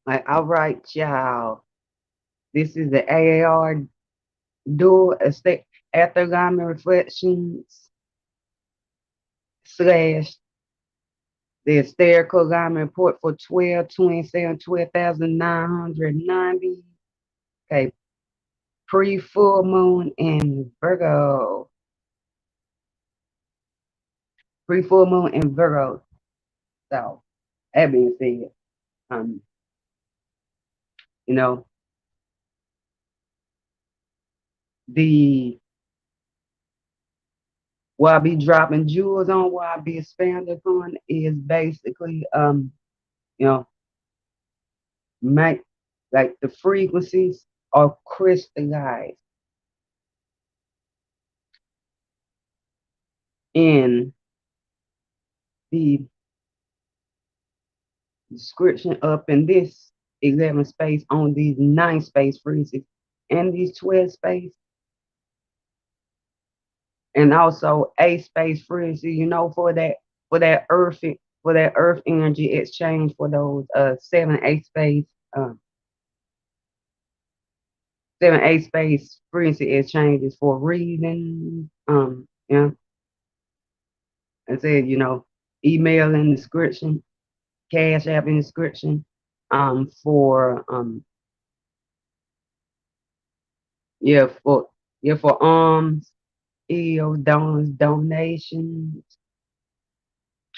Like, all right, y'all. This is the AAR Dual Estate Aftergarment Reflections slash the Hysterical Garment Report for 12/27/12,990. Okay, pre-full moon in Virgo. Pre-full moon in Virgo. So, that being said, um, you know, the what I be dropping jewels on, what I be expanding upon is basically you know, make like the frequencies are crystallized in the description up in this 11 space on these 9 space frequencies and these 12 space and also a space frequency, you know, for that earth energy exchange for those 7 8 space um 7 8 space frequency exchanges for reading. Yeah, I said, email in the description, cash app in the description, for for alms, Eleos, Donums, donations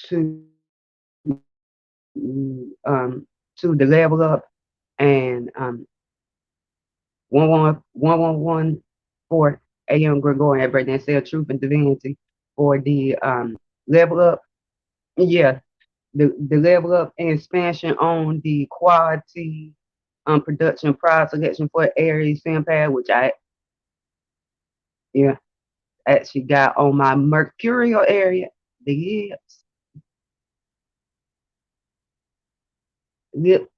to to the level up and 111 for AM Gregorian Breakdown Cell Truth and Divinity for the level up. Yeah, the level up and expansion on the quality production product selection for Aries Femme, which I actually got on my Mercurial area. The lips,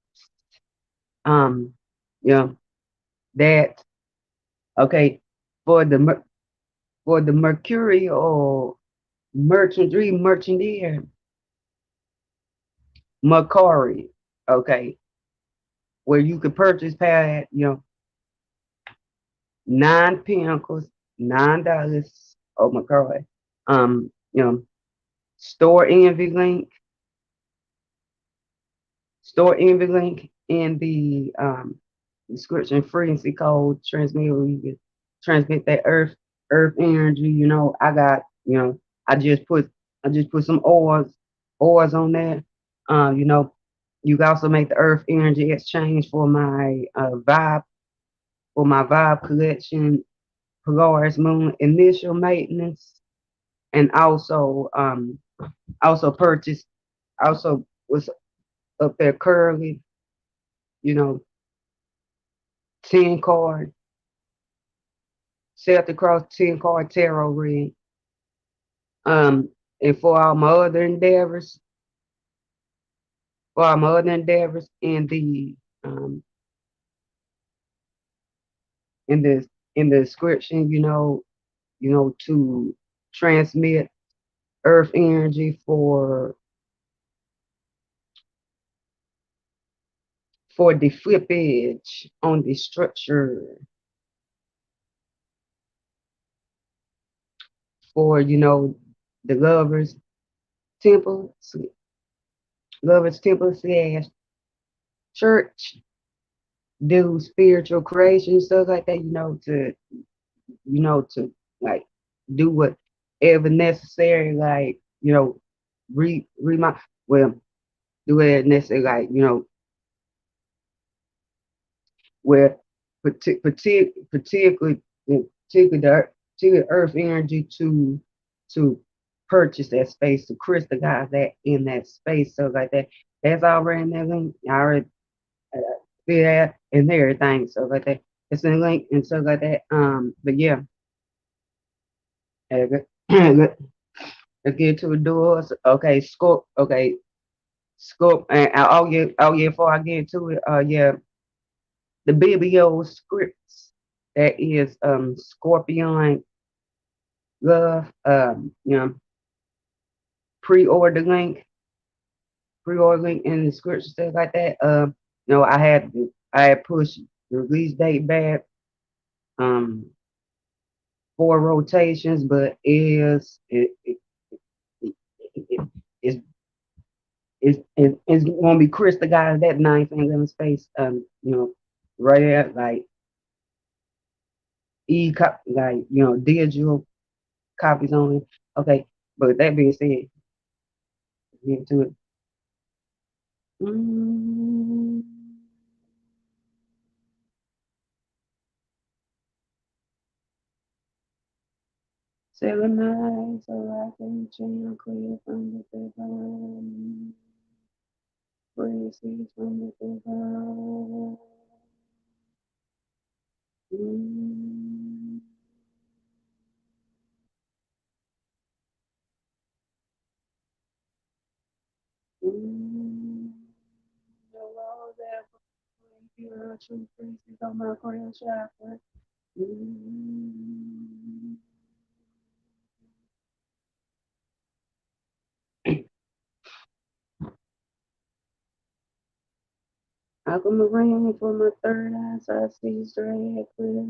um, yeah, that okay for the Mercurial merchandeer, Mercari, okay, where you could purchase pad, 9 Pinnacles, $9. Oh my God. You know, store envy link, in the description, frequency code, transmit where you can transmit that earth energy. I got, I just put some ores on there. You can also make the earth energy exchange for my vibe collection, Polaris Moon initial maintenance, and also purchased, also was up there currently, you know, 10 card, Celtic Cross 10 card tarot read. And for all my other endeavors um in the description, to transmit earth energy for the flippage on the structure for the temple lovers temple slash church, do spiritual creation stuff like that, to like do whatever necessary, like read my well do it necessary, like where particularly the earth energy to purchase that space, to crystallize that in that space, so like that. That's already in that link. I already see that and everything, so like that. It's in the link and stuff like that. But yeah, let's get to the doors. Okay, Scorp, and before I get to it, the Biblios scripts, that is Scorpion love, pre-order link, in the scripture, stuff like that. You know, I had pushed the release date back, 4 rotations, but it, it, it's it's gonna be crystallized that 9 finger in space. You know, right there, like like digital copies only. Okay, but that being said, get to it. Mm, Seven nights, so I can change clear from the divine. Praise from the divine. Mm, mm, the Lord that will hear true praises on my Mercurial chakra. Mm. Aquamarine for my third eye, so I see straight clear.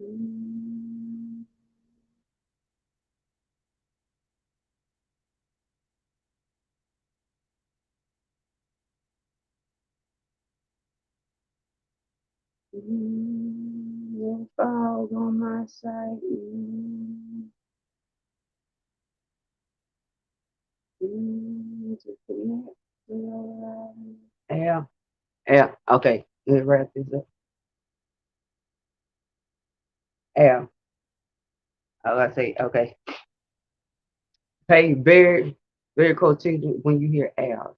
Mm. No fog on my side. To connect to your life. Yeah, yeah. Okay, let's wrap this up. Yeah, I say okay. Pay very close attention when you hear Al.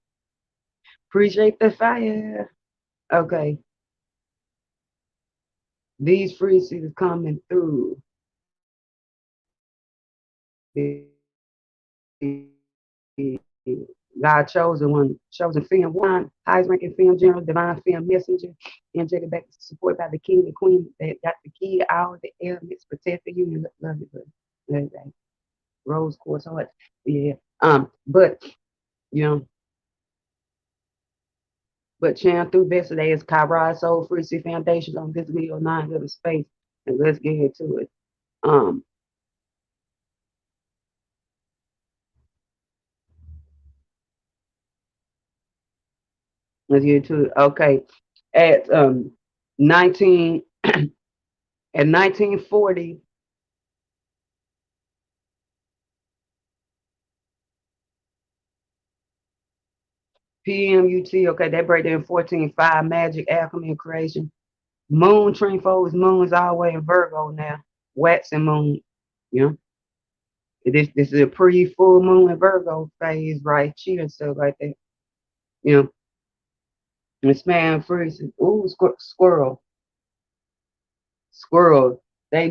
Appreciate the fire. Okay, these frequencies coming through. God chosen Femme, one, highest ranking Femme general, divine Femme messenger, energetic back supported by the king and queen that got the key, all the elements, protecting you and love you, but rose quartz heart. Yeah. But you know, but channel through best today is Kyride Soul Frequency Foundations on this video 9 of the space. And let's get into it. Um, let's get into it. Okay. At 19 at 1940 PM UT, okay, that break down 14.5 Magick, alchemy, and creation. Moon trine folds, moon's all the way in Virgo now. Waxing moon, you know. This is a pre-full moon in Virgo phase, right? Cheetah and stuff like that. You know, this man freeze. Ooh, squirrel. They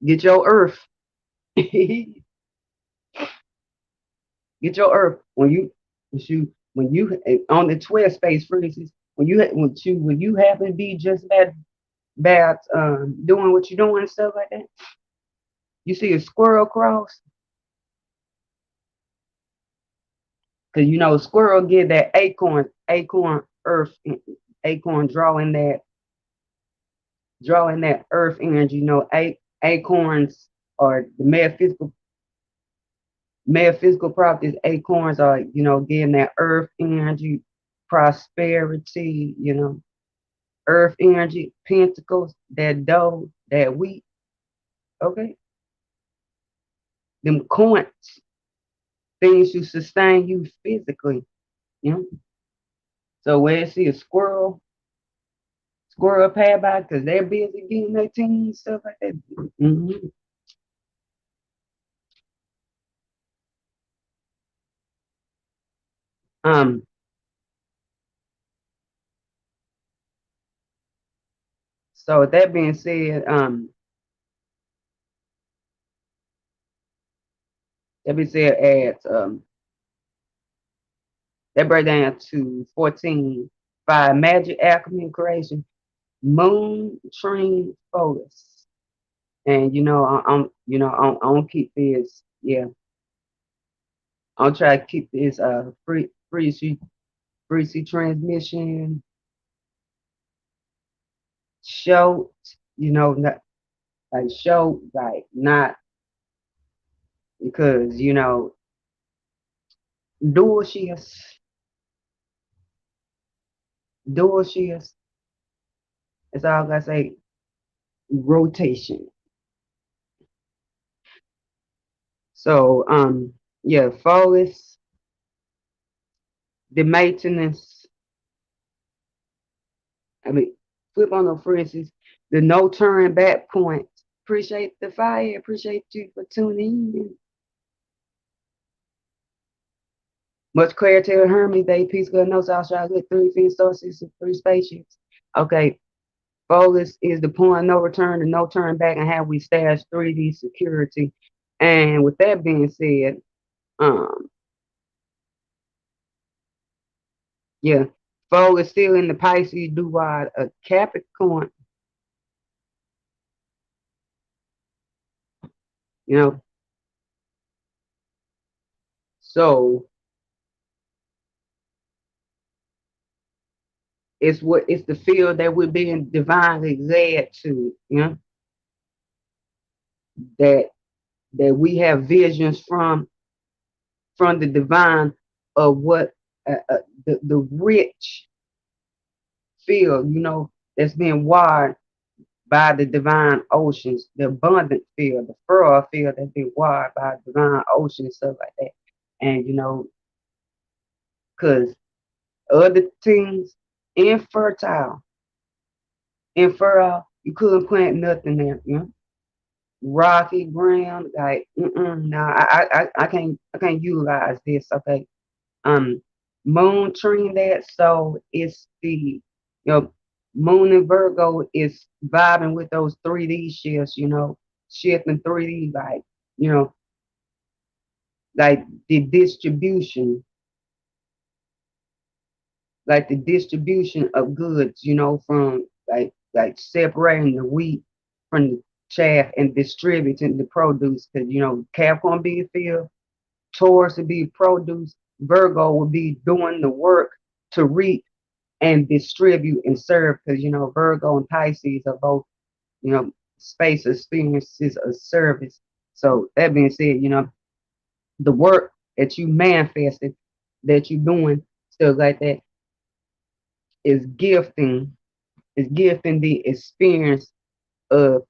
get your earth. Get your earth when you on the 12 space freezes. When you happen to be just about doing what you're doing and stuff like that. You see a squirrel cross, because squirrel get that acorn earth, acorn drawing that earth energy. Acorns are the metaphysical properties. Acorns are getting that earth energy, prosperity. Earth energy, pentacles, that dough, that wheat. Okay, them coins, things to sustain you physically. You know. So when you see a squirrel pad by, because they're busy getting their team stuff like that. Mm-hmm. Um. So with that being said, at that break down to 14.5 Magick, alchemy, and creation, moon trine focus. And I'm gonna keep this yeah, I'll try to keep this frequency transmission short, not like short, like not because dual shifts, dual shifts. That's all I gotta say. Rotation. So yeah, focus, the maintenance. I mean, flip on the for instance, the no turn back point. Appreciate the fire. Appreciate you for tuning in. Much clarity to Hermes Day. Peace, good notes. I'll try good 3 feet sources, 3 spaceships. Okay. Focus is the point no return to no turn back and how we stash 3D security. And with that being said, um, yeah, focus still in the Pisces dual, a Capricorn, you know. So it's the field that we're being divinely led to, that we have visions from the divine of what the rich field, that's being wired by the divine oceans, the abundant field, the fertile field that's been wired by divine oceans, stuff like that. And because other things infertile, you couldn't plant nothing there, rocky ground, like no, I can't utilize this. Okay, moon tree that, so it's the moon in Virgo is vibing with those 3D shifts, shifting 3D, you know like the distribution, of goods, from separating the wheat from the chaff and distributing the produce, because Capricorn be a field, Taurus would be produce, Virgo would be doing the work to reap and distribute and serve, because Virgo and Pisces are both space experiences of service. So that being said, the work that you manifested, that you're doing, stuff like that, is gifting the experience of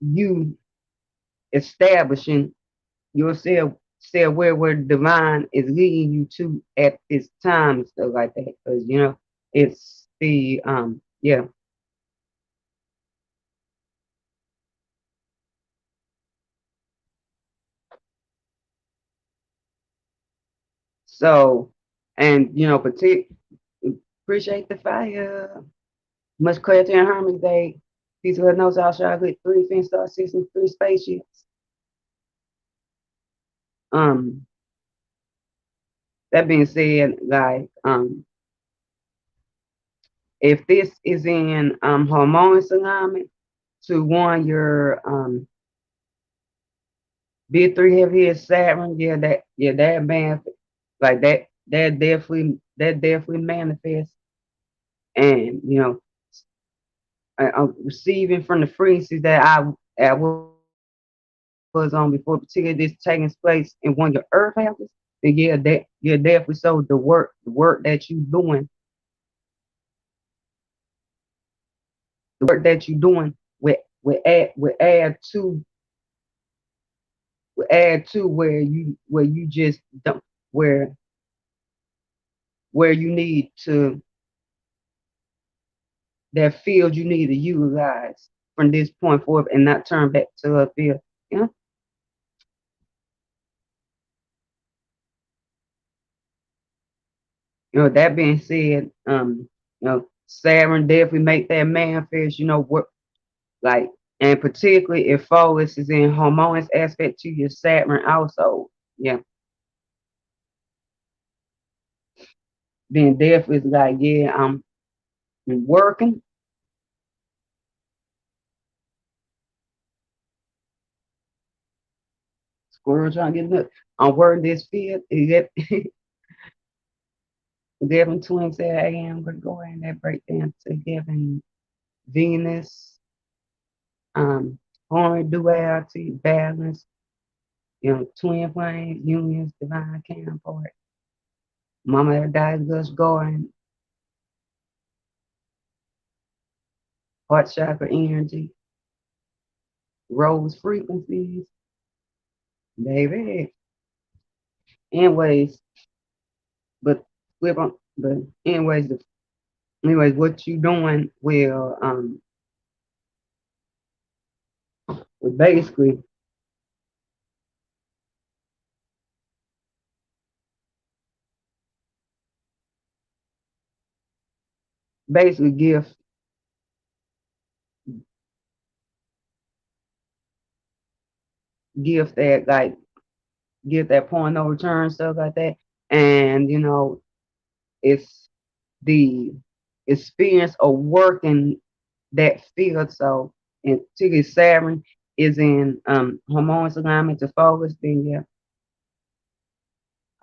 you establishing yourself, where divine is leading you to at this time and stuff like that, because it's the yeah. So, and appreciate the fire. Much clarity and harmony day. Peace of knows I'll share good 3 Feng systems, 3 spaceships. Um, that being said, like if this is in harmonious alignment to one your big three heavy is Saturn, that man, like that definitely manifests. And I'm receiving from the frequencies that I was on before, particularly this taking place in one of your earth houses, then definitely, so the work that you doing, will add to where you just don't, where you need to, that field you need to utilize from this point forward and not turn back to a field. That being said, Saturn definitely make that manifest, work, like, and particularly if Pholus is in harmonious aspect to your Saturn also, yeah, then definitely it's like, yeah, I'm working, Squirrel trying to get it. I'm working this field. Is 11:27 a.m. Gregorian. That breakdown to 11 Venus, Horary duality, balance, twin flames, unions, divine counterpart. Mama that died Gus going, heart chakra energy, rose frequencies, baby. Anyways, but flip on but anyways, what you doing will basically give that like give that point no return stuff like that. And it's the experience of working that field. So and particularly Saturn is in harmonious alignment to focus, then yeah.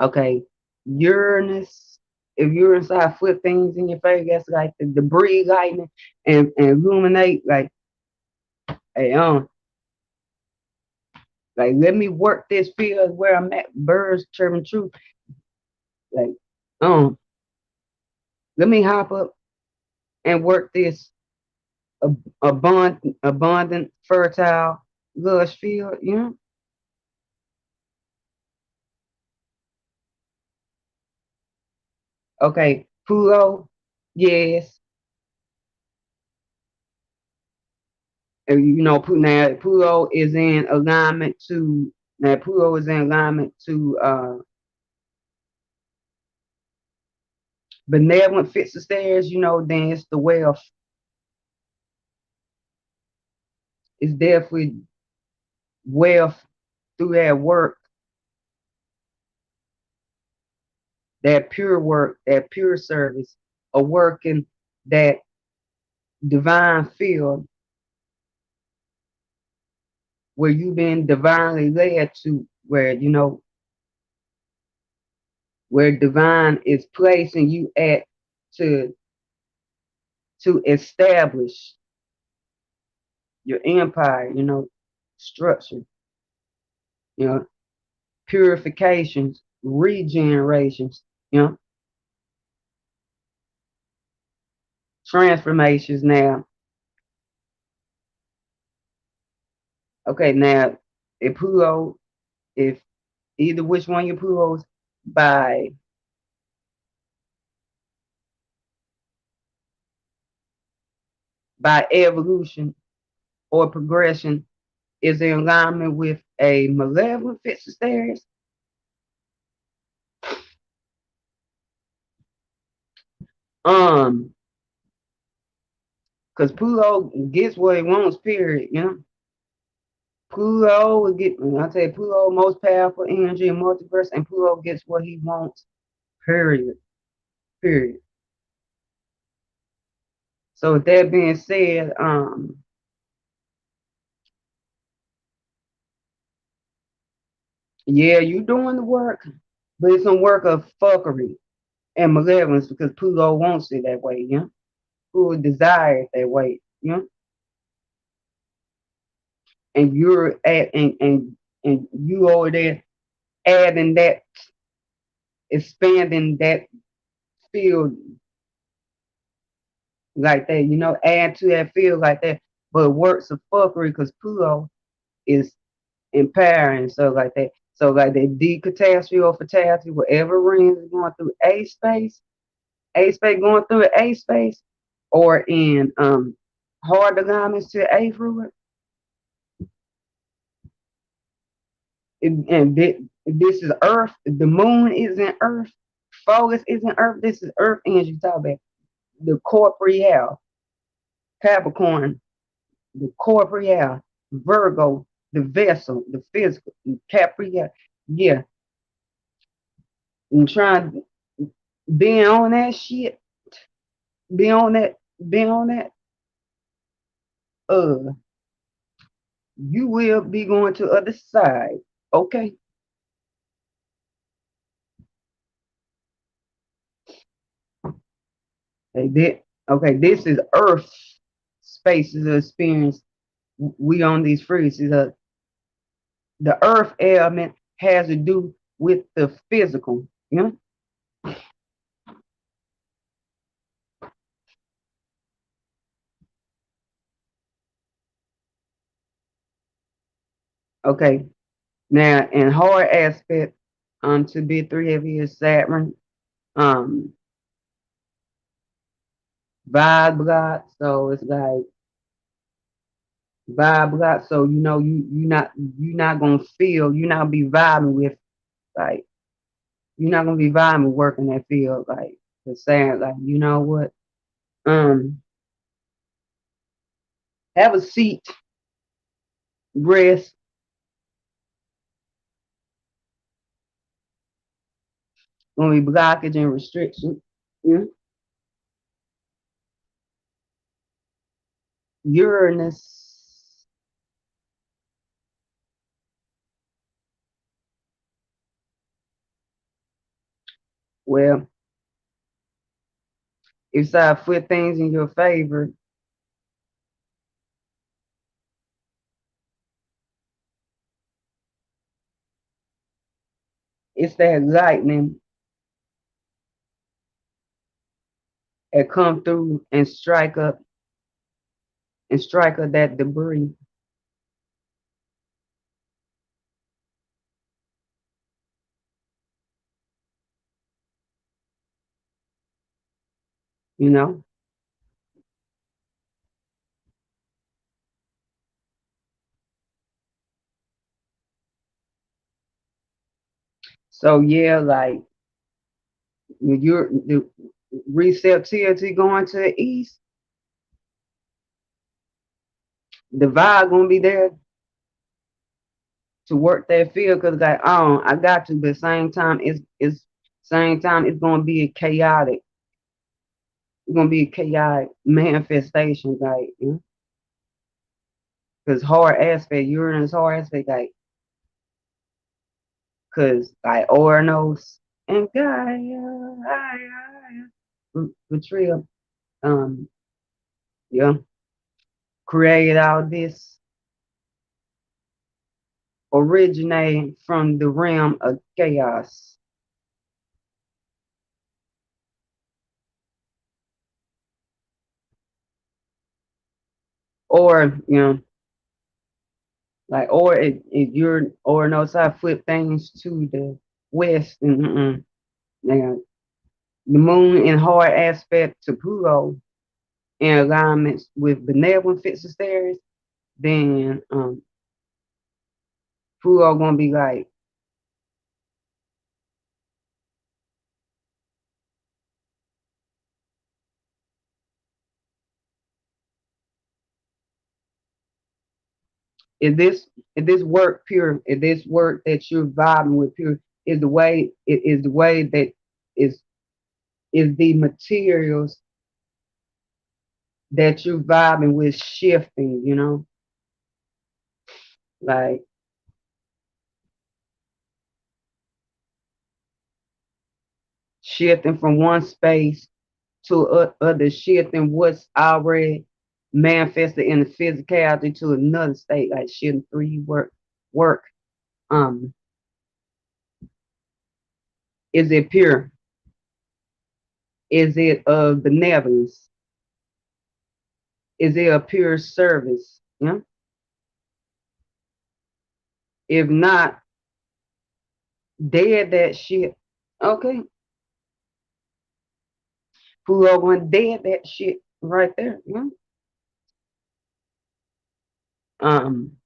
Okay. Uranus, if Uranus I flip things in your face, that's like the debris lightning and illuminate hey, like let me work this field where I'm at, birds chirping true. Like, let me hop up and work this abundant, fertile, lush field, Okay, Pluto, yes. And now Pluto is in alignment to benevolent fits the stairs, then it's the wealth. It's definitely wealth through that work, that pure service of working that divine field where you've been divinely led to, where divine is placing you at to establish your empire, structure, you know, purifications, regenerations, transformations now. Okay, now if Pluto, if either which one you Pluto's by evolution or progression is in alignment with a malevolent fixed stairs, because Pluto gets what he wants, period, Pluto will get, I tell you, Pluto most powerful energy in multiverse, and Pluto gets what he wants, period. Period. So with that being said, yeah, you doing the work, but it's some work of fuckery and malevolence because Pluto wants it that way, Pluto desires that way, and you're at and you over there adding that, expanding that field like that, add to that field like that, but works of fuckery because Pluto is empowering, so like that. So like that decatastrophe or fatality, whatever rings is going through A space going through A space, or in hard alignments to A fluid. And this is Earth. The moon is in Earth. Focus is in Earth. This is Earth energy. Talk about the corporeal, Capricorn, the corporeal, Virgo, the vessel, the physical, Capricorn. Yeah, and trying being on that shit, be on that. Uh, you will be going to the other side Okay. Okay, this is Earth spaces of experience. We on these frequencies. The Earth element has to do with the physical. You know? Okay. Now, in hard aspect, to be three heavy is Saturn, um, vibe block. So it's like vibe block. So you know you not gonna feel you're not be vibing with like you're not gonna be vibing working that field like the saying like you know what have a seat, rest, gonna be blockage and restriction. Yeah. Uranus. Well, if I put things in your favor, it's that lightning that come through and strike up that debris. You know. So yeah, like when you're the receptivity going to the east, the vibe gonna be there to work that field because like oh I got to, but same time it's gonna be a chaotic. It's gonna be a chaotic manifestation, like because hard aspect, Uranus hard aspect, like because like Oranos and Gaia, Betrayal, um, yeah, created all this originating from the realm of chaos. Or, like, or if you're, or knows how to flip things to the west, and now, the moon in hard aspect to Pluto in alignments with benevolent fixed stairs, then Pluto gonna be like, is this work pure? Is this work that you're vibing with pure? Is the way that is is the materials that you're vibing with shifting, like shifting from one space to other, shifting what's already manifested in the physicality to another state, like shifting 3 work. Um, is it pure? Is it of benevolence? Is it a pure service? Yeah. If not, dead that shit. Okay. Who are going dead that shit right there? Yeah. Um,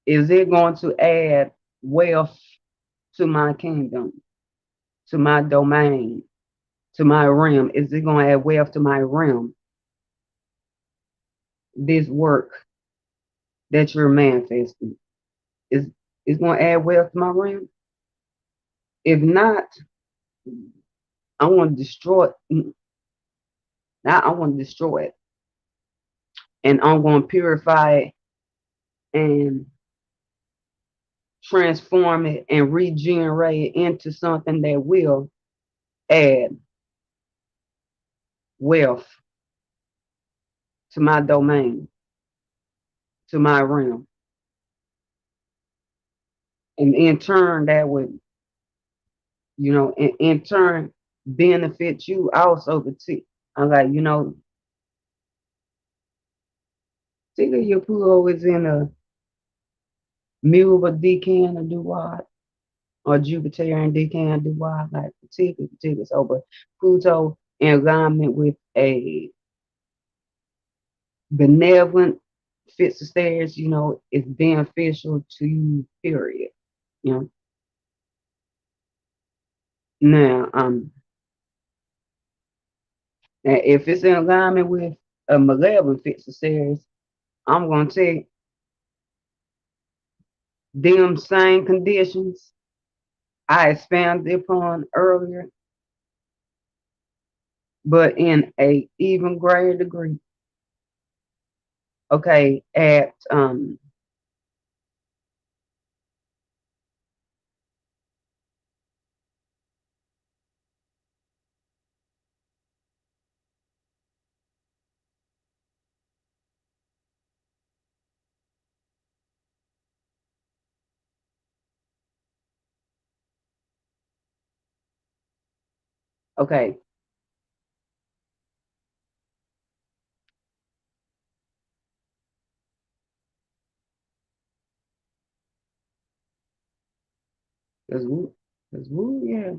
is it going to add wealth to my kingdom, to my domain? to my realm? Is it going to add wealth to my realm? This work that you're manifesting is going to add wealth to my realm? If not, I want to destroy it. Now I want to destroy it. And I'm going to purify it and transform it and regenerate it into something that will add wealth to my domain, to my realm. And in turn, that would, in turn, benefit you also. I'm like, particularly your Pluto is in a mule of decan or dual, or Jupiter and decan dual, like particular. So, but Pluto in alignment with a benevolent fits the stairs, is beneficial to you, period. You know. Now, if it's in alignment with a malevolent fits the stairs, I'm gonna take them same conditions I expanded upon earlier, but in a even greater degree. Okay, at okay, cause woo, yeah.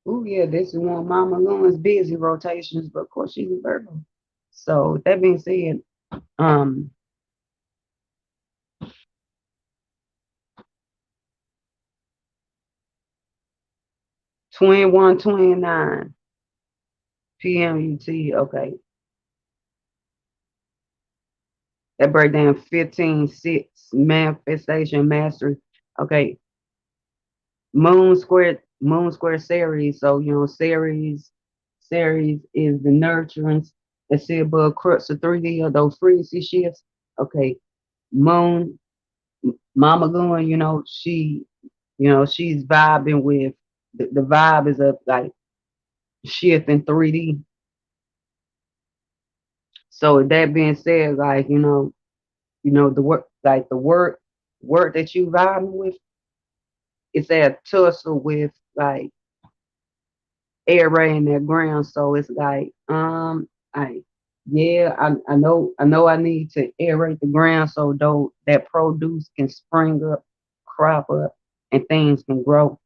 Oh yeah, this is one of Mama Luna's busy rotations, but of course she's a Virgo. So that being said, um, 21:29 p.m. UT. Okay, that breakdown 15:6 manifestation mastery. Okay, Moon square Ceres. So Ceres is the nurturance that's see above crux of 3D of those frequency shifts. Okay, Moon Mama Luna, she's vibing with the vibe is of like shift in 3D. So with that being said, like, the work like the work that you vibing with, it's at tussle with like air in that ground. So it's like, I yeah, I know I need to aerate the ground so though that produce can spring up, crop up, and things can grow.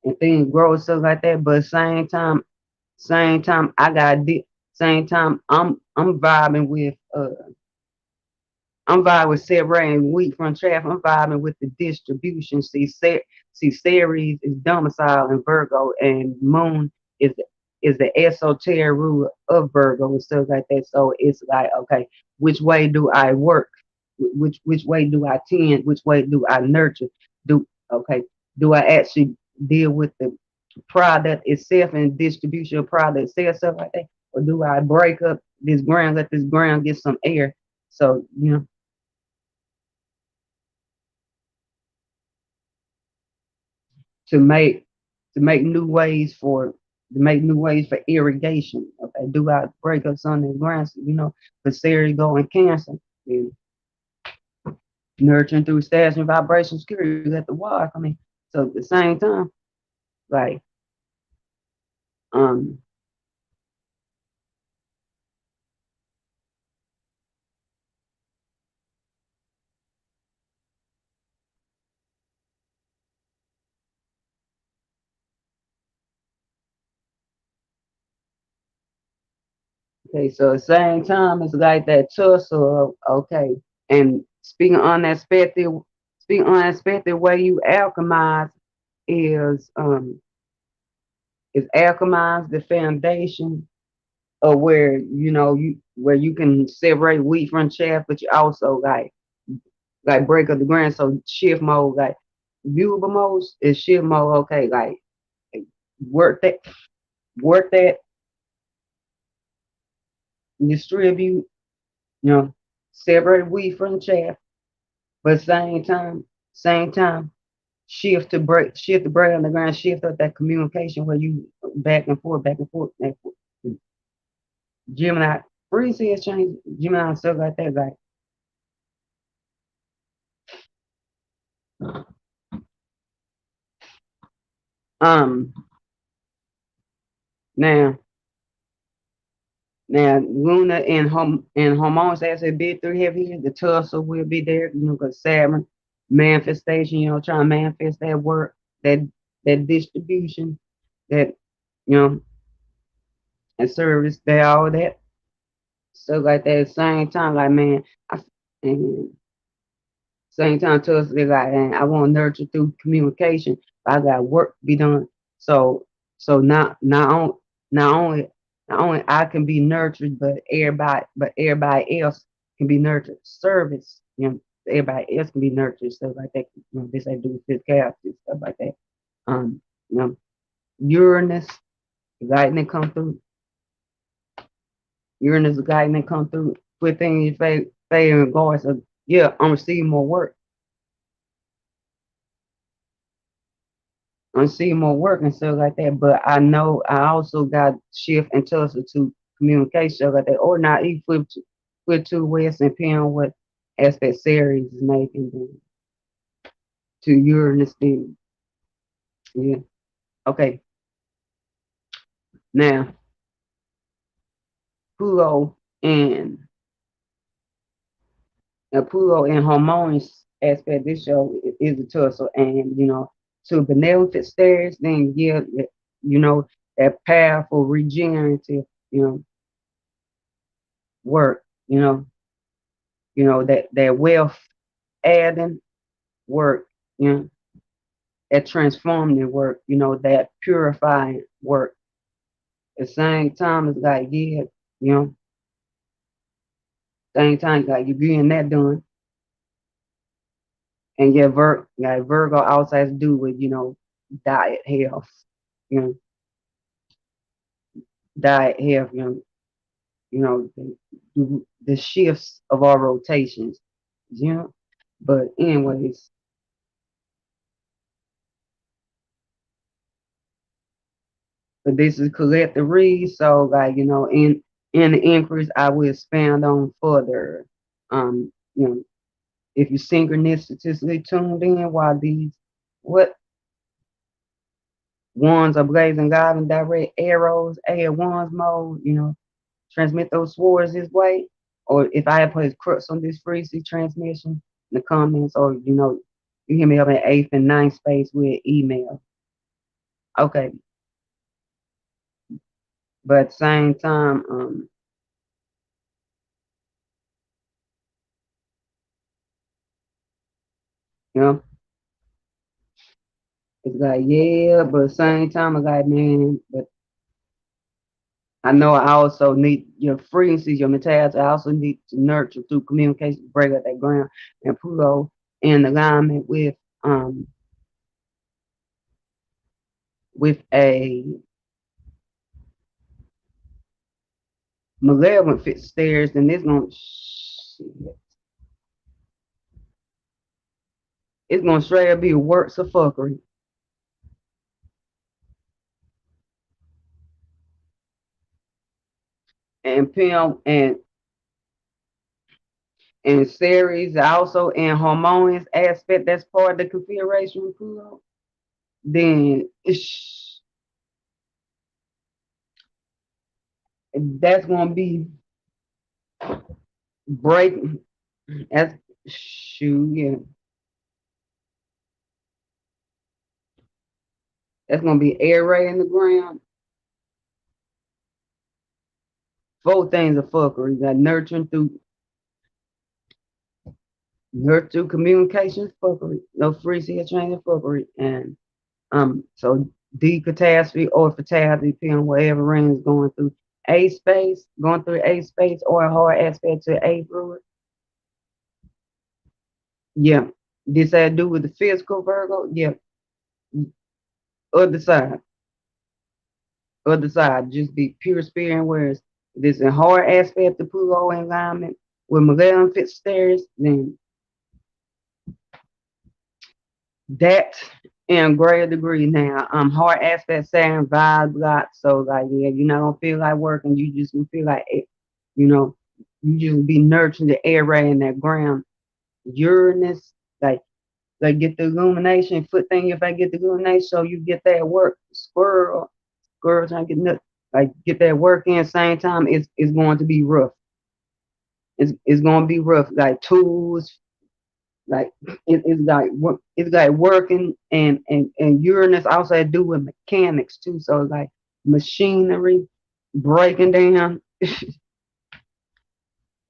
And things grow and stuff like that. But same time I got same time I'm vibing with I'm vibing with separating wheat from chaff. I'm vibing with the distribution. See, Ceres is domicile in Virgo, and Moon is is the esoteric ruler of Virgo and stuff like that. So it's like, okay, which way do I work? Which way do I tend? Which way do I nurture? Do okay? Do I actually deal with the product itself and distribution of product itself, stuff like that, or do I break up this ground, let this ground get some air? So to make to make new ways for irrigation. Okay, do I break up some of the ground? So, for Ceres going Cancer, and nurturing through status and vibration security, you let the water come in. So at the same time, like um okay, so at the same time it's like that tussle of okay, and speaking unexpected, speaking unexpected way you alchemize is alchemize the foundation of where where you can separate wheat from chaff, but you also like break up the ground. So shift mode, like viewable modes is shift mode. Okay, like work that, work that, distribute, separate wheat from chaff, but same time, shift the break on the ground, shift up that communication where you back and forth, back and forth. Gemini, frequency exchange, Gemini and stuff like that, like um now Luna and hormones as a bit through heavy, the tussle will be there, because Saturn manifestation, trying to manifest that work, that distribution, that you know, and service, that all that stuff like that. At the same time, like man, and same time to us, they like, and I want to nurture through communication, but I got work to be done. So, not only not only I can be nurtured, but everybody else can be nurtured. Service, everybody else can be nurtured, stuff like that. This I do with physicality, stuff like that. Um, you know, Uranus, lightning come through. Uranus, lightning come through. Put things in your favor in regards of, yeah, I'm receiving more work. I'm seeing more work and stuff like that. But I know I also got shift and tussle to communication stuff like that, or not even flip to west and depending on what aspect Ceres is making them to Uranus thing. Yeah. Okay. Now Pluto and Pluto and harmonious aspect this show is a tussle, and to benevolent stairs, then yeah, that powerful regenerative, work, that wealth adding work, that transformative work, that purifying work. At the same time, it's like, yeah, you know, same time, like you're getting that done. And yeah, Virgo also has to do with, diet, health, you know, diet, health, the shifts of our rotations, But anyways, but this is collective read, so like in the increase, I will expand on further. If you synchronistically tuned in while these what ones are blazing God and direct arrows, add ones mode, transmit those swords this way, or if I have put crux on this frequency transmission in the comments, or you hear me up in 8th and 9th space with email. Okay, but at the same time, you know, it's like, yeah, but at the same time, it's like, man, but I know I also need your frequencies, your materials. I also need to nurture through communication, break up that ground, and Pluto in alignment with a malevolent fit stairs, then it's gonna straight up be works of fuckery. And Pim and Ceres also in harmonious aspect, that's part of the configuration of Pluto, then that's gonna be breaking. That's shoot, yeah. That's gonna be air ray in the ground. Four things of fuckery. That nurturing through Nurture through communication fuckery, no free seal training fuckery, and so D catastrophe or fatality, depending on whatever ring is going through A space, going through A space or a hard aspect to A fluid. Yeah. This had to do with the physical Virgo? Yeah. Other side. Other side. Just be pure spirit, whereas this a hard aspect to Pluto environment with Magellan fit stairs, then that in greater degree now. Hard aspect Saturn vibe lot. So like yeah, you're not gonna feel like working, you just gonna feel like it, you know, you just be nurturing the air ray in that ground. Uranus, like get the illumination, foot thing if I get the illumination, so you get that work. Squirrel trying to get nuts. Like get that work in same time, it's going to be rough. It's gonna be rough. Like tools, like it's like working and Uranus also had to do with mechanics too. So it's like machinery, breaking down,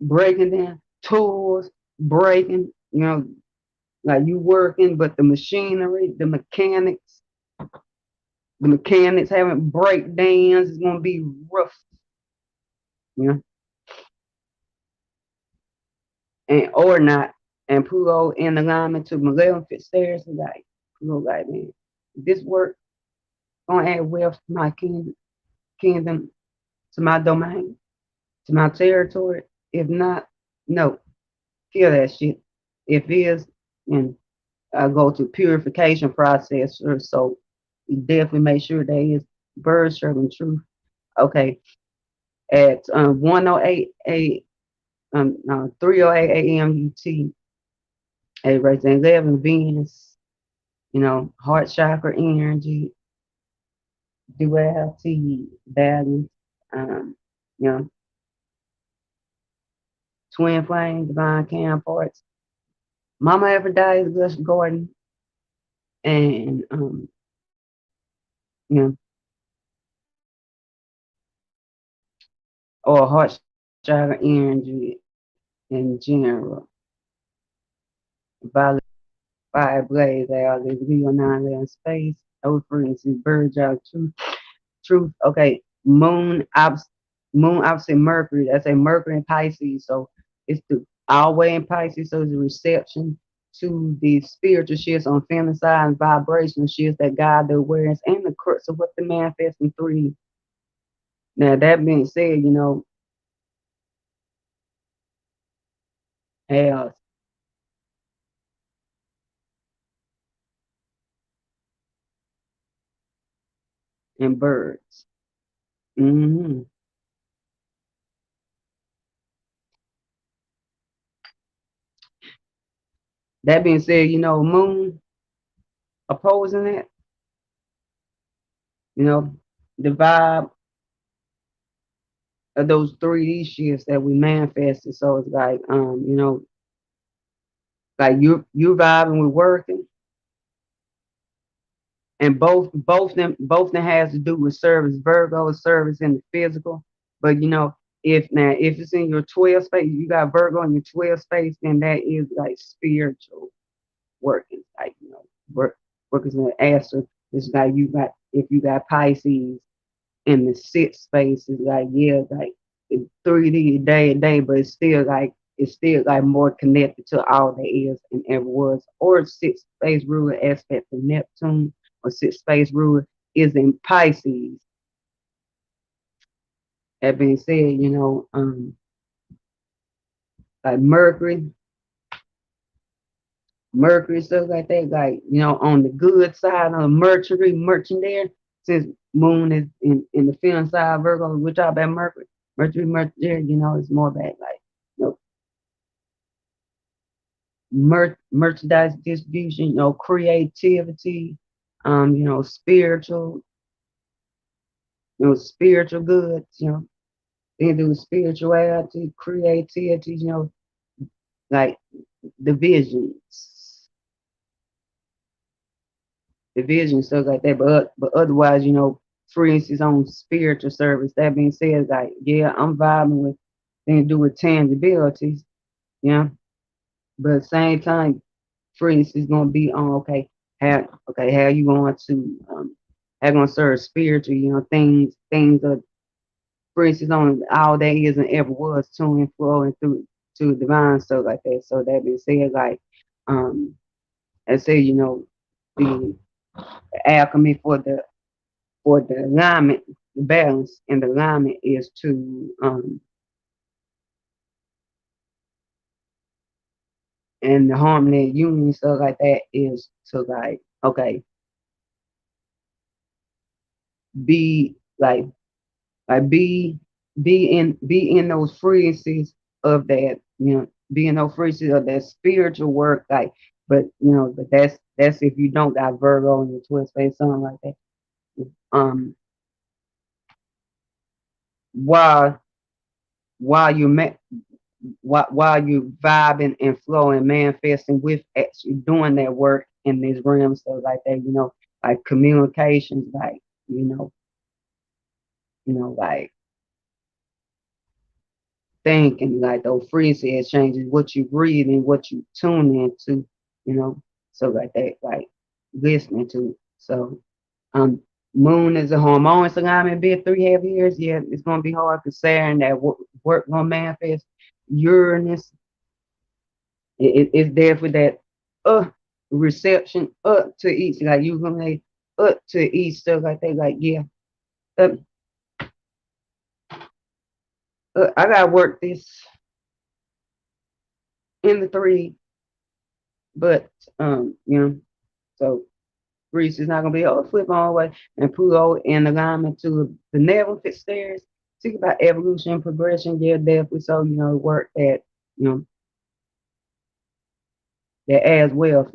breaking down, tools, breaking, like you working, but the machinery, the mechanics having breakdowns is gonna be rough, you know, and or not. And Pluto in alignment to maleficent stairs is like Pluto like man, this work gonna add wealth to my kingdom, to my domain, to my territory. If not, no, kill that shit. If it is, and I go to purification process, or so you definitely make sure there is bird serving truth. Okay, at 1:08 a 3:08 a.m. UT, a raising 11 Venus, heart chakra energy, duality, balance, um, you know, twin flame, divine counterparts. Mama ever died is Gush Gordon, and you know, or heart chakra energy in general. Violet fire blaze out is Leo 9 in space. Those frequencies, bird out truth. Okay, moon opposite Mercury. That's a Mercury in Pisces. So it's the our way in Pisces. So it's a reception to the spiritual shifts on feminine side and vibrational shifts that guide the awareness and the crux of what the manifesting 3D. Now that being said, as and birds. hmm That being said, moon opposing that, you know, the vibe of those 3D shifts that we manifested. So it's like, like you vibing with working, and both them has to do with service. Virgo is service in the physical, but if it's in your 12 space, you got Virgo in your 12 space, then that is like spiritual working, like workers in the astro. It's like if you got Pisces in the sixth space, it's like yeah, like 3D day and day, but it's still like more connected to all that is and ever was. Or sixth space ruler aspect of Neptune, or sixth space ruler is in Pisces. That being said, like Mercury, stuff like that, like, on the good side of Mercury, merchant there, since Moon is in the feeling side, Virgo, we're talking about Mercury there, it's more about like, merchandise distribution, creativity, spiritual, spiritual goods, they do spirituality, creativity, like the visions, stuff like that. But otherwise, free his own spiritual service. That being said, like, yeah, I'm vibing with things to do with tangibilities, yeah. but at the same time, frequency is gonna be on how you going to how you gonna serve spiritual, things of for instance on all that is and ever was to and fro and through to divine stuff like that. So that being said, like I say, the alchemy for the alignment, the balance and the alignment is to and the harmony and union stuff like that is to like be like be in those frequencies of that, be in those frequencies of that spiritual work, like, but that's if you don't got Virgo in your twin space, something like that. Um, while while you met while you vibing and flowing, manifesting with actually doing that work in these realms, so like that, like communications, like like thinking, like those frequency exchanges, what you breathe and what you tune into, you know, so like that, like listening to. So, um, Moon is a harmonious alignment, be 3.5 years. Yeah, it's gonna be hard to say, and that work gonna manifest. Uranus, it's there for that reception up to each, like you gonna like up to each stuff like that, like yeah. Uh, I gotta work this in the three, but so Greece is not gonna be able to flip on way and Pluto in alignment to the benevolent stairs. Think about evolution and progression, yeah, definitely. So, work you know, that as well,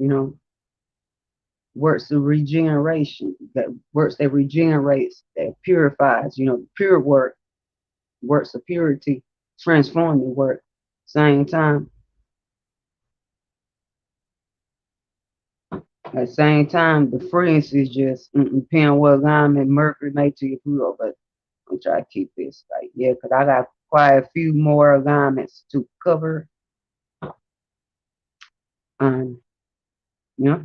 works the regeneration, that works that regenerates, that purifies, pure work, works of purity, transforming work. Same time, at the same time, the friends is just depending on what alignment Mercury made to your Pluto, but I'm trying to keep this like, yeah, because I got quite a few more alignments to cover. Um, yeah,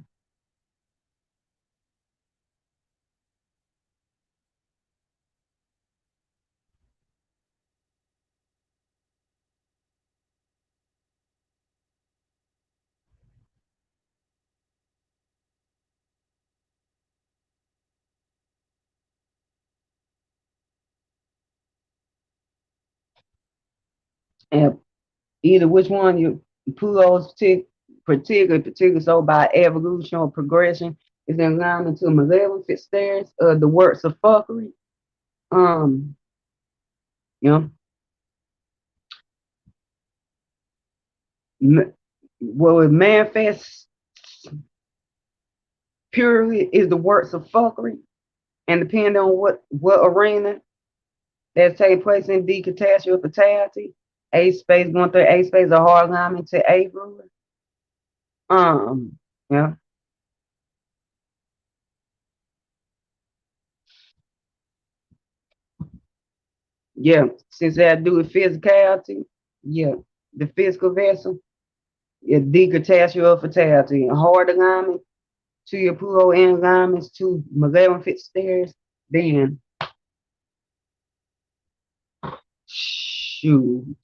and either which one you Pluto's particular, so by evolution or progression is in alignment to malevolent stairs, the works of fuckery. Um, you know, what it manifests purely is the works of fuckery, and depending on what arena that's taking place in the catastrophe of fatality, A space going through A space, a hard alignment to A ruler. Yeah, yeah. Since that to do with physicality, yeah, the physical vessel, yeah, the catastrophe of fatality, a hard alignment to your Pluto and alignments to malevolent stairs, then shoot.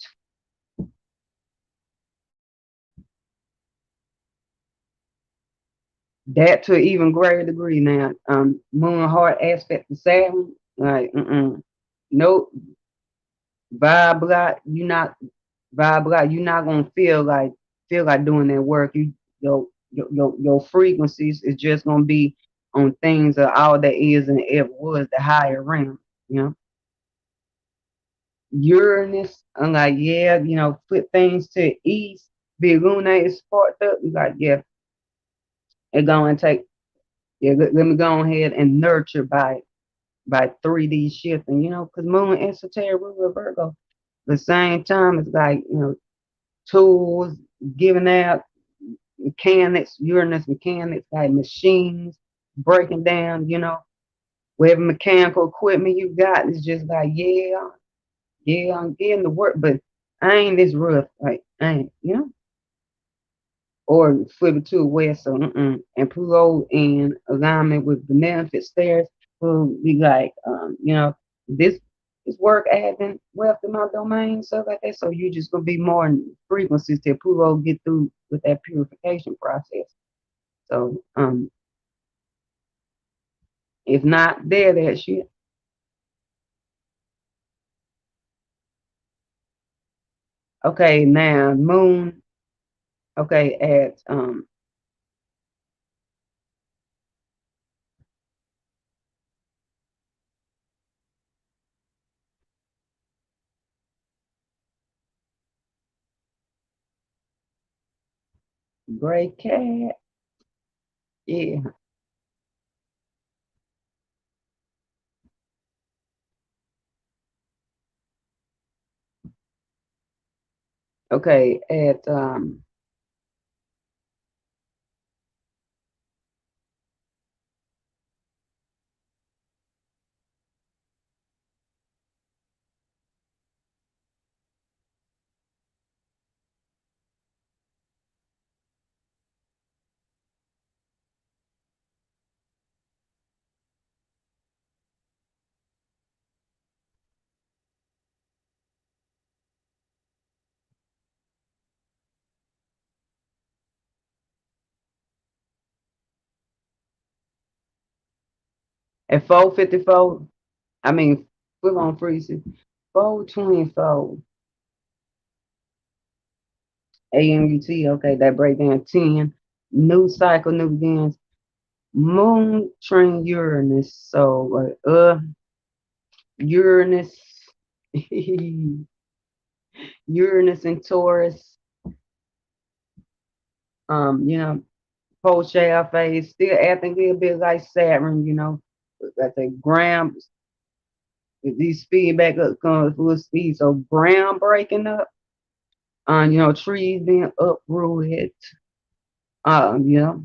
That to an even greater degree now. Moon hard aspect to Saturn, like nope, vibe block, you're not gonna feel like doing that work. Your frequencies is just gonna be on things of all that is and ever was the higher realm, you know. Uranus, I'm like, yeah, put things to ease, be illuminated, sparked up. You like, yeah, it going to take, yeah, let me go ahead and nurture by 3D shifting, because Moon esoteric ruler Virgo. At the same time, it's like, tools, giving out mechanics, Uranus mechanics, like machines, breaking down, whatever mechanical equipment you got, it's just like, yeah, I'm getting to work, but I ain't this rough. Like, I ain't, or flip it to a west. So, and Pluto in alignment with beneficent stairs will be like, this work adding wealth in my domain, stuff like that. So you're just gonna be more in frequencies till Pluto get through with that purification process. So, if not there, that shit. Okay, now Moon. Okay, at Gray Cat. Yeah. Okay, at 4:54. I mean, full on freezing. 4:24 AMUT. Okay, that breakdown 10. New cycle, new begins. Moon trine Uranus. So, Uranus, Uranus and Taurus. You know, post share phase, still acting a little bit like Saturn. Like the ground, these speed back up, going full speed. So ground breaking up. Trees being uprooted. You know,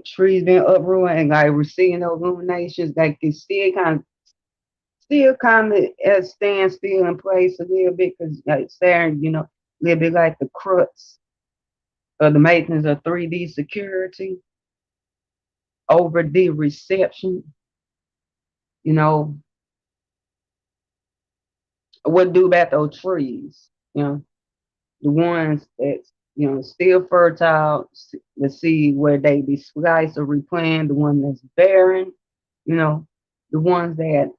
trees being uprooted and like receiving those illuminations, like it's still kind of stand still in place a little bit because like Saturn, a little bit like the crux of the maintenance of 3D security over the reception. You know, what do about those trees? The ones that's still fertile, the seed where they be spliced or replanted, the one that's barren, you know, the ones that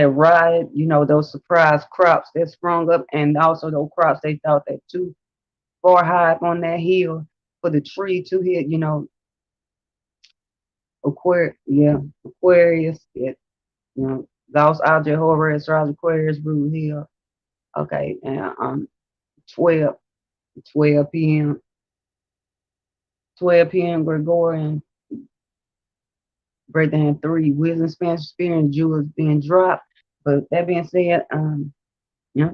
ride, those surprise crops that sprung up, and also those crops they thought that too far high up on that hill for the tree to hit, Aquarius, lost object Horary, Astrology, Aquarius, Blue Hill. Okay, and 12, 12 p.m. 12 p.m. Gregorian, breakdown 3, wisdom, Spanish experience, jewels being dropped. But that being said, yeah,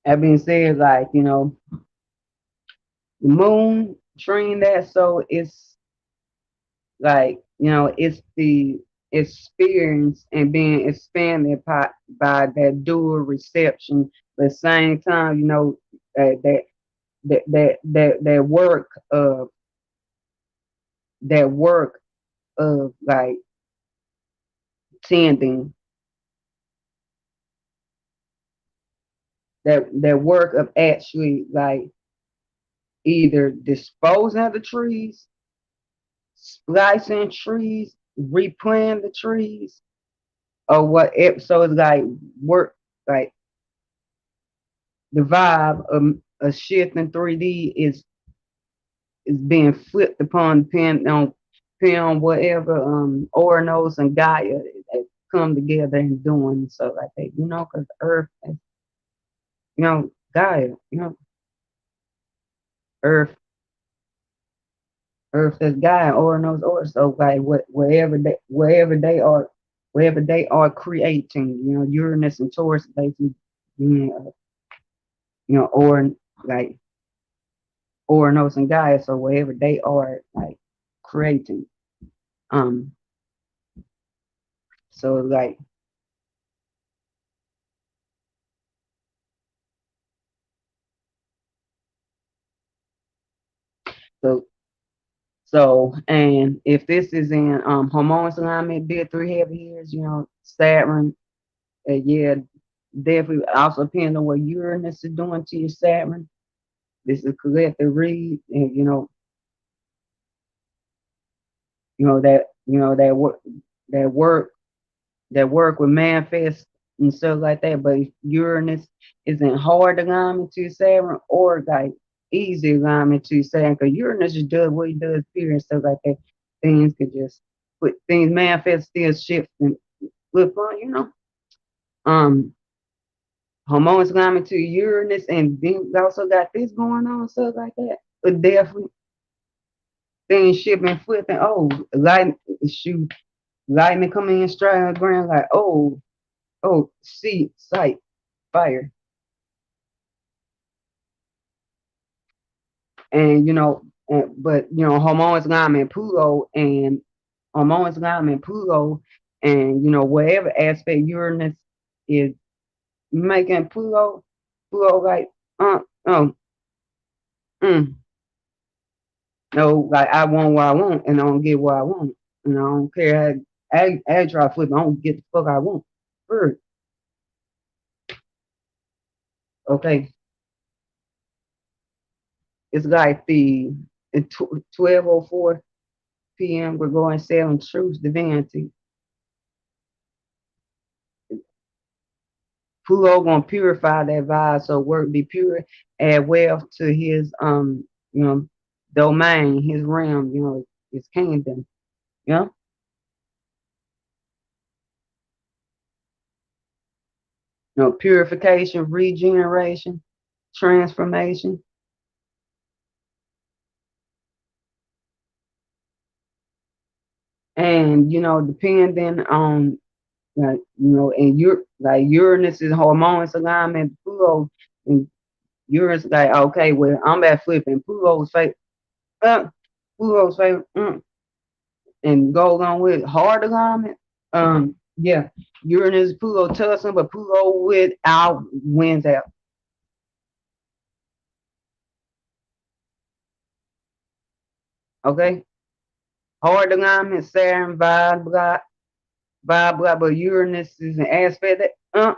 that being said, like, the moon train that, so it's like, it's the experience and being expanded by that dual reception. But at the same time, that work of like tending, that work of actually like either disposing of the trees, splicing trees, replanting the trees, or what. So it's like work, like the vibe of a shift in 3D is being flipped upon depending on whatever Oranos and Gaia that come together and doing so like that, because Earth, Gaia, Earth Earth that's guide Uranus or so like wherever they are creating, Uranus and Taurus basically being or like Uranus and Gaia, so wherever they are like creating. Um so like so and if this is in harmonious alignment, did 3 heavy years, Saturn, yeah, definitely also depends on what Uranus is doing to your Saturn. This is collective read, and that work that work that work with manifest and stuff like that. But if Uranus isn't hard alignment to Saturn or like easy alignment to Saturn, because Uranus just does what he does, period, and stuff like that. Things could just put things manifest, still shift and flip on. Um, Hormones alignment to Uranus, and then we also got this going on, stuff like that. But definitely things shifting, flipping. Oh, shoot, lightning coming in straight on the ground, like see, sight, fire. And but hormones alignment Pluto and hormones alignment Pluto and whatever aspect Uranus is making Pluto like oh mm, no, like I want what I want and I don't get what I want, and I don't care how I try to flip, I don't get the fuck I want first. Okay, it's like the 12:04 p.m. we're going selling truth divinity. Pluto gonna purify that vibe, so work be pure, add wealth to his you know domain, his realm, his kingdom. Yeah, purification, regeneration, transformation, and depending on and Uranus is hormones alignment, Pluto and Uranus like okay, well I'm at flipping Pluto's fake, uh, Pluto's fake, and go along with hard alignment. Yeah, Uranus, Pluto tussling, but Pluto without wins out. Okay, hard alignment, Saturn, vibe, blah, but Uranus is an aspect that,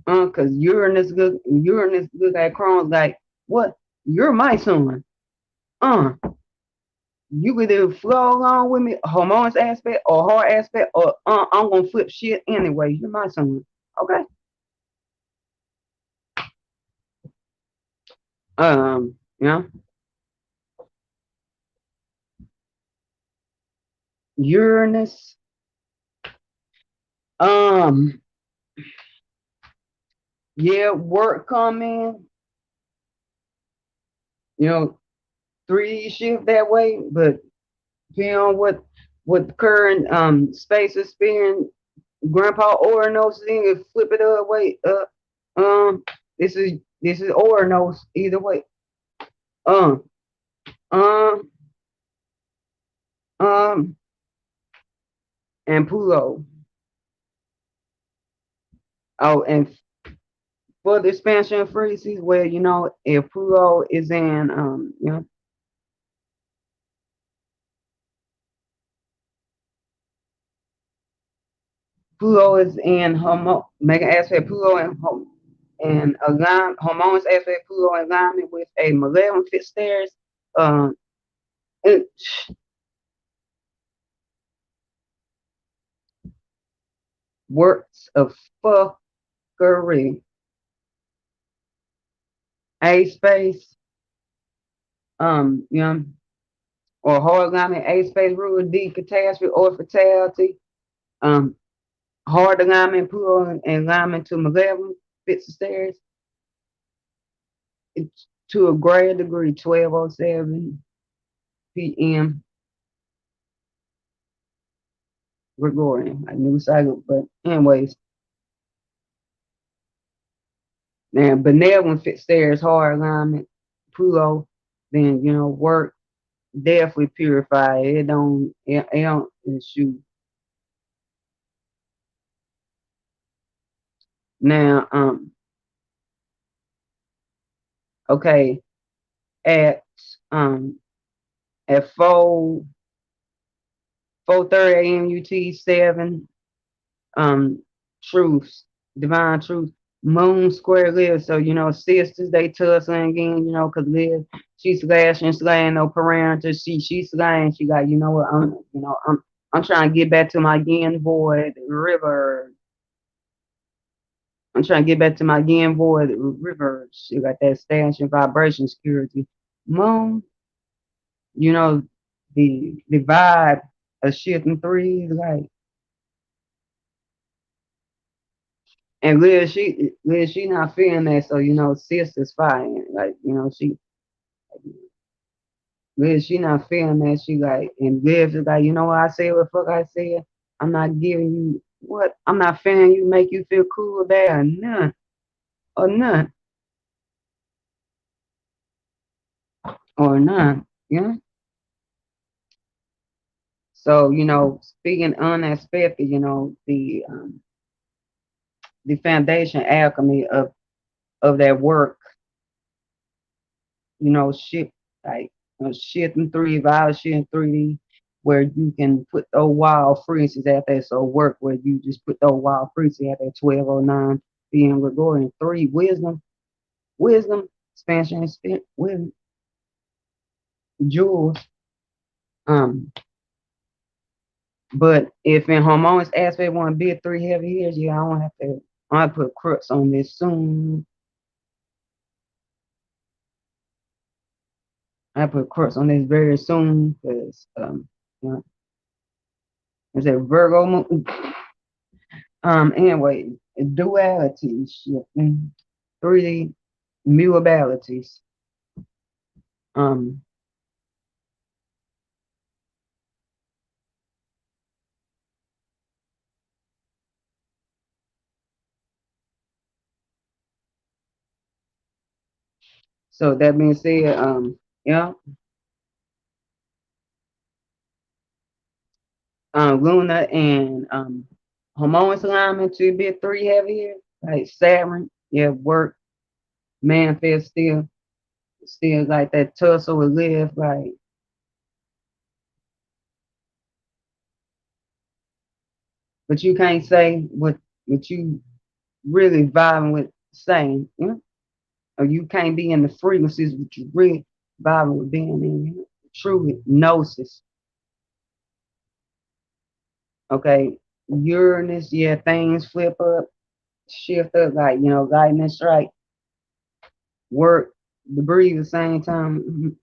because Uranus look at Chronos like, what? You're my son. Uh, you could either flow along with me, hormones aspect or hard aspect, or I'm gonna flip shit anyway. You're my son. Okay. Yeah. Uranus. Um, yeah, work come in, you know, 3 shift that way, but depending on what the current space is spinning, Grandpa Oranos thing is flip it up, wait, this is Oranos either way. Um, um, um, and Pluto. Oh, and for the expansion of frequencies, where if Pluto is in Pluto is in make an aspect Pluto and align hormones aspect Pluto in alignment with a malevolent fit stairs. It, works of fuckery. A space, you know, or hard alignment, A space rule, D catastrophe or fatality. Um, hard alignment, Pluto and alignment to malevolent fits the stairs. to a greater degree, 12:07 p.m. Gregorian, a new cycle. But anyways, now benevolent fit stairs, hard alignment, Pluto, then work definitely purify. It don't shoot. Now, okay, at um at 4:30 a.m. UT 7 truths, divine truth. Moon square Liv, so sisters they tussling again, cause Liv she's slaying no parameters. She's slaying. She got what I'm trying to get back to my yin void river. I'm trying to get back to my yin void river. She got that stash and vibration security. Moon, you know the vibe of shifting threes like. And Liz, she not feeling that, so sis is fine. Like, Liz, she not feeling that. She like, and Liz is like, what I said, what the fuck I said. I'm not giving you what I'm not feeling you, make you feel cool there or none. Or none. Or none. So, speaking unexpected, the foundation alchemy of that work, shit like shit in 3 violent shit in 3D where you can put those wild frequencies at that so work where you just put those wild frequencies at that 12:09 p.m. Gregorian 3 wisdom expansion wisdom jewels. But if in harmonious aspect want to be a 3 heavy years, I don't have to. I put crux on this soon. I put crux on this very soon because it's a Virgo moon. Anyway, duality shifting, 3D mutabilities. So that being said, yeah, Luna and harmonious alignment to be a 3 heavier, like Saturn, work, manifest still like that tussle with live, like, but you can't say what you really vibing with saying, or you can't be in the frequencies that you really vibing with being in, true hypnosis. Okay, Uranus, things flip up, shift up, like, lightning strike, work, debris at the same time,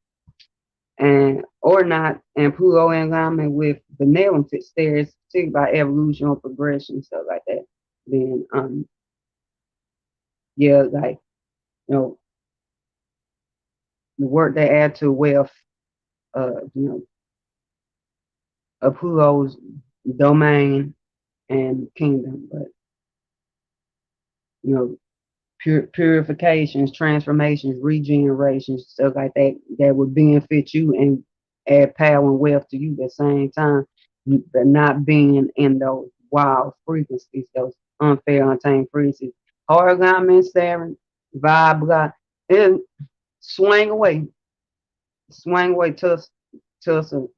and or not, and Pluto in alignment with benevolent stairs, too, by evolution or progression, stuff like that. Then, like, the work they add to wealth, of Pluto's domain and kingdom, but purifications, transformations, regenerations, stuff like that would benefit you and add power and wealth to you at the same time, but not being in those wild frequencies, those unfair, untamed frequencies. Hard alignment, Saturn, vibe, blah, and swing away, tussle.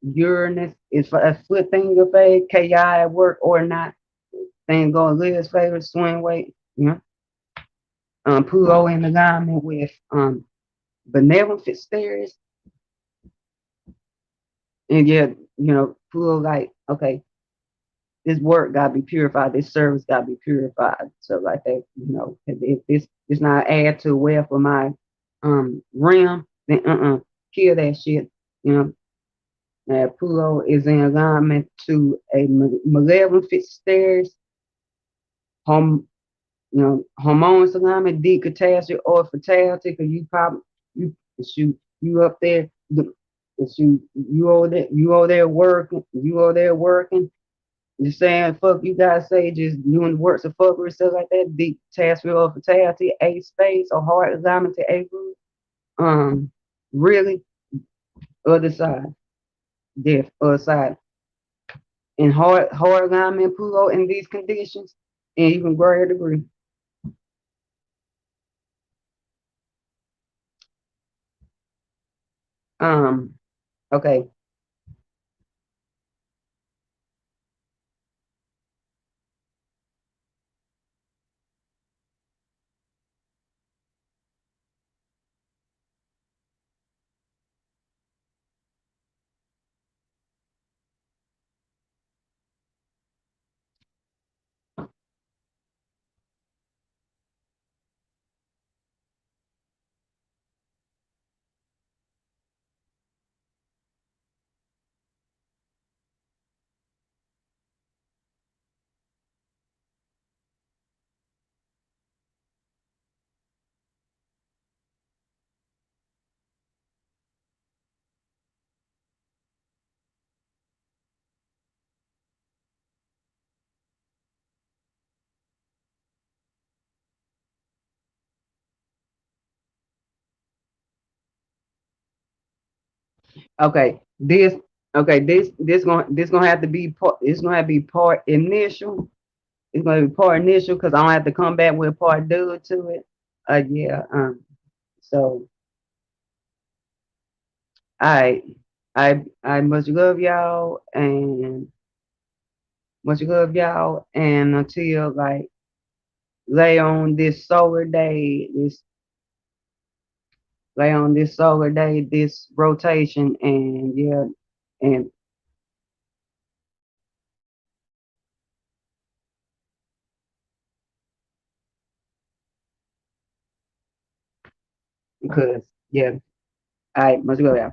Uranus is for a flip thing your fave, KI at work or not. Things going Liv's favorite swing weight, Pluto in alignment with benevolent stairs. And Pluto like, okay, this work gotta be purified, this service gotta be purified. So like that, if this is not add to wealth for my realm, then kill that shit. Pluto is in alignment to a malevolent stairs, home hormones alignment, deep catastrophe or fatality, because you shoot you up there, you over there working, you saying fuck you guys say just doing the works of fuckery, stuff like that, deep catastrophe or fatality, a space or hard alignment to a group. Really, other side, death, other side. In hard alignment, Pluto in these conditions, and even greater degree. Um, okay. Okay, this gonna have to be part. It's gonna have to be part initial. It's gonna be part initial because I don't have to come back with part two to it. Yeah. So I I much love y'all, and until like lay on this solar day, this rotation, and yeah, and because yeah, I much love y'all.